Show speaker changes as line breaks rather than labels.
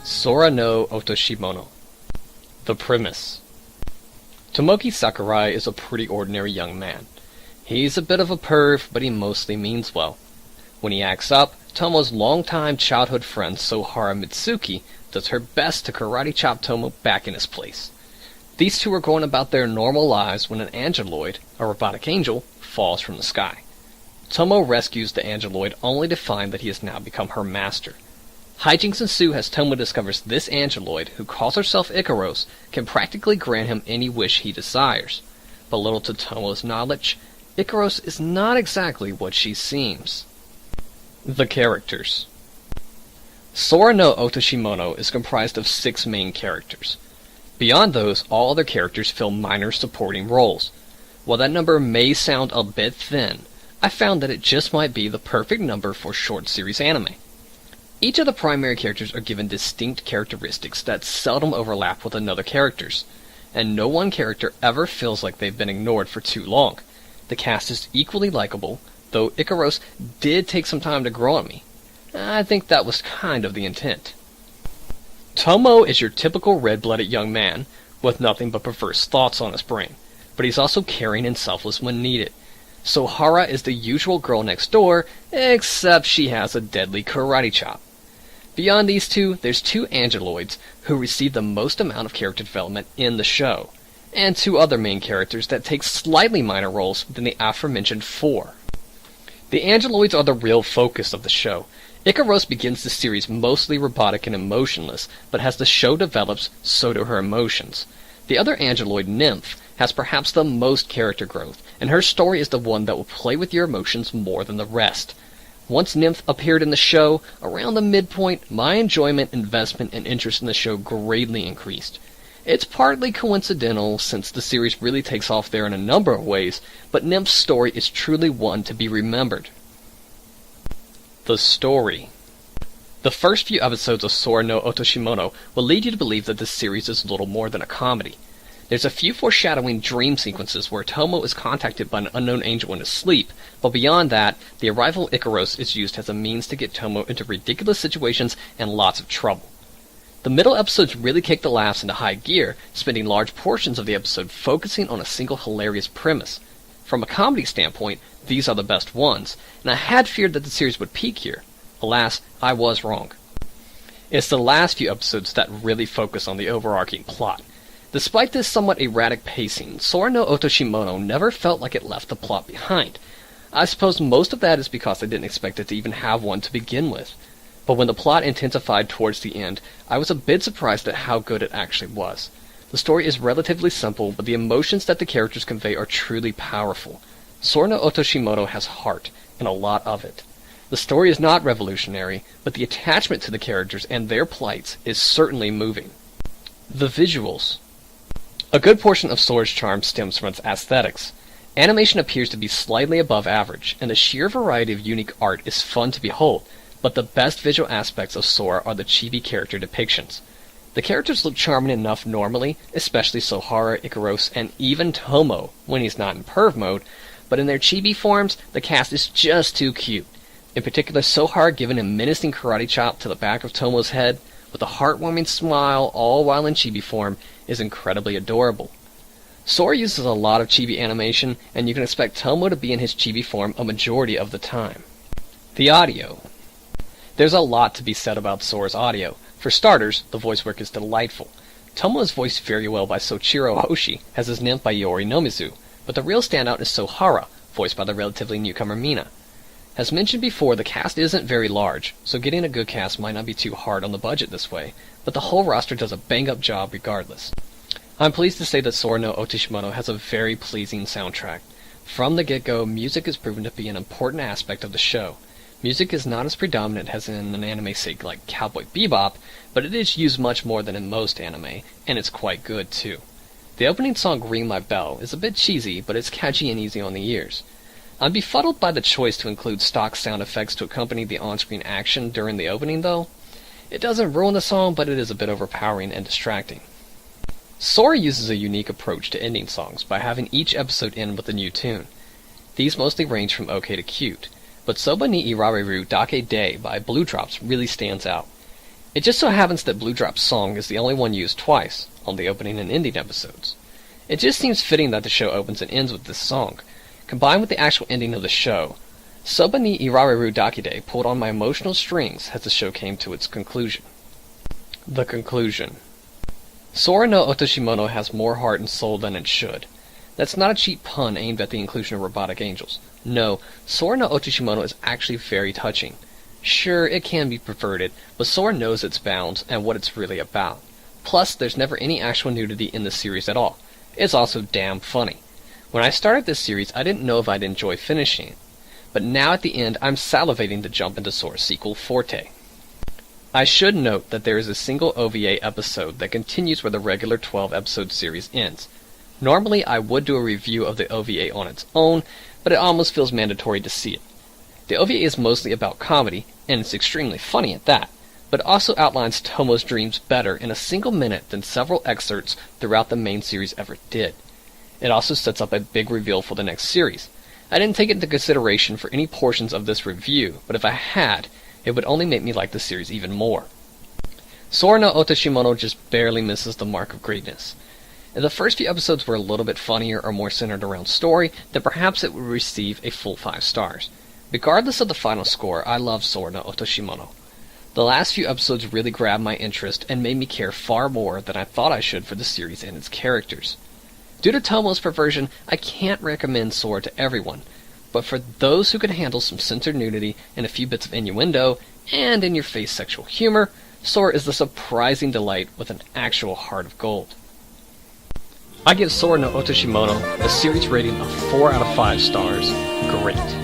Sora no Otoshimono. The premise. Tomoki Sakurai is a pretty ordinary young man. He's a bit of a perv, but he mostly means well. When he acts up, Tomo's longtime childhood friend Sohara Mitsuki does her best to karate chop Tomo back in his place. These two are going about their normal lives when an angeloid, a robotic angel, falls from the sky. Tomo rescues the angeloid only to find that he has now become her master. Hijinks ensue as Tomo discovers this angeloid, who calls herself Ikaros, can practically grant him any wish he desires. But little to Tomo's knowledge, Ikaros is not exactly what she seems. The characters. Sora no Otoshimono is comprised of 6 main characters. Beyond those, all other characters fill minor supporting roles. While that number may sound a bit thin, I found that it just might be the perfect number for short series anime. Each of the primary characters are given distinct characteristics that seldom overlap with another character's, and no one character ever feels like they've been ignored for too long. The cast is equally likable, though Ikaros did take some time to grow on me. I think that was kind of the intent. Tomo is your typical red-blooded young man, with nothing but perverse thoughts on his brain, but he's also caring and selfless when needed. Sohara is the usual girl next door, except she has a deadly karate chop. Beyond these two, there's 2 angeloids who receive the most amount of character development in the show, and 2 other main characters that take slightly minor roles than the aforementioned 4. The angeloids are the real focus of the show. Ikaros begins the series mostly robotic and emotionless, but as the show develops, so do her emotions. The other angeloid, Nymph, has perhaps the most character growth, and her story is the one that will play with your emotions more than the rest. Once Nymph appeared in the show, around the midpoint, my enjoyment, investment, and interest in the show greatly increased. It's partly coincidental, since the series really takes off there in a number of ways, but Nymph's story is truly one to be remembered. The story. The first few episodes of Sora no Otoshimono will lead you to believe that this series is little more than a comedy. There's a few foreshadowing dream sequences where Tomo is contacted by an unknown angel in his sleep, but beyond that, the arrival of Ikaros is used as a means to get Tomo into ridiculous situations and lots of trouble. The middle episodes really kick the laughs into high gear, spending large portions of the episode focusing on a single hilarious premise. From a comedy standpoint, these are the best ones, and I had feared that the series would peak here. Alas, I was wrong. It's the last few episodes that really focus on the overarching plot. Despite this somewhat erratic pacing, Sora no Otoshimono never felt like it left the plot behind. I suppose most of that is because I didn't expect it to even have one to begin with. But when the plot intensified towards the end, I was a bit surprised at how good it actually was. The story is relatively simple, but the emotions that the characters convey are truly powerful. Sora no Otoshimono has heart, and a lot of it. The story is not revolutionary, but the attachment to the characters and their plights is certainly moving. The visuals. A good portion of Sora's charm stems from its aesthetics. Animation appears to be slightly above average, and the sheer variety of unique art is fun to behold, but the best visual aspects of Sora are the chibi character depictions. The characters look charming enough normally, especially Sohara, Ikaros, and even Tomo, when he's not in perv mode, but in their chibi forms, the cast is just too cute. In particular, Sohara giving a menacing karate chop to the back of Tomo's head, with a heartwarming smile all while in chibi form, is incredibly adorable. Sora uses a lot of chibi animation, and you can expect Tomo to be in his chibi form a majority of the time. The audio. There's a lot to be said about Sora's audio. For starters, the voice work is delightful. Tomo is voiced very well by Soichiro Hoshi, as is Nymph by Yori Nomizu, but the real standout is Sohara, voiced by the relatively newcomer Mina. As mentioned before, the cast isn't very large, so getting a good cast might not be too hard on the budget this way, but the whole roster does a bang-up job regardless. I'm pleased to say that Sora no Otoshimono has a very pleasing soundtrack. From the get-go, music is proven to be an important aspect of the show. Music is not as predominant as in an anime say like Cowboy Bebop, but it is used much more than in most anime, and it's quite good too. The opening song Ring My Bell is a bit cheesy, but it's catchy and easy on the ears. I'm befuddled by the choice to include stock sound effects to accompany the on-screen action during the opening though. It doesn't ruin the song, but it is a bit overpowering and distracting. Sora uses a unique approach to ending songs by having each episode end with a new tune. These mostly range from okay to cute, but Soba ni Irareru Dake Day by Blue Drops really stands out. It just so happens that Blue Drop's song is the only one used twice, on the opening and ending episodes. It just seems fitting that the show opens and ends with this song. Combined with the actual ending of the show, Soba ni Irareru Dakide pulled on my emotional strings as the show came to its conclusion. The conclusion. Sora no Otoshimono has more heart and soul than it should. That's not a cheap pun aimed at the inclusion of robotic angels. No, Sora no Otoshimono is actually very touching. Sure, it can be perverted, but Sora knows its bounds and what it's really about. Plus, there's never any actual nudity in the series at all. It's also damn funny. When I started this series, I didn't know if I'd enjoy finishing it. But now at the end, I'm salivating to jump into Sora's sequel, Forte. I should note that there is a single OVA episode that continues where the regular 12-episode series ends. Normally, I would do a review of the OVA on its own, but it almost feels mandatory to see it. The OVA is mostly about comedy, and it's extremely funny at that, but also outlines Tomo's dreams better in a single minute than several excerpts throughout the main series ever did. It also sets up a big reveal for the next series. I didn't take it into consideration for any portions of this review, but if I had, it would only make me like the series even more. Sora no Otoshimono just barely misses the mark of greatness. If the first few episodes were a little bit funnier or more centered around story, then perhaps it would receive a full 5 stars. Regardless of the final score, I love Sora no Otoshimono. The last few episodes really grabbed my interest and made me care far more than I thought I should for the series and its characters. Due to Tomo's perversion, I can't recommend Sora to everyone, but for those who can handle some censored nudity and a few bits of innuendo, and in-your-face sexual humor, Sora is the surprising delight with an actual heart of gold. I give Sora no Otoshimono a series rating of 4 out of 5 stars. Great.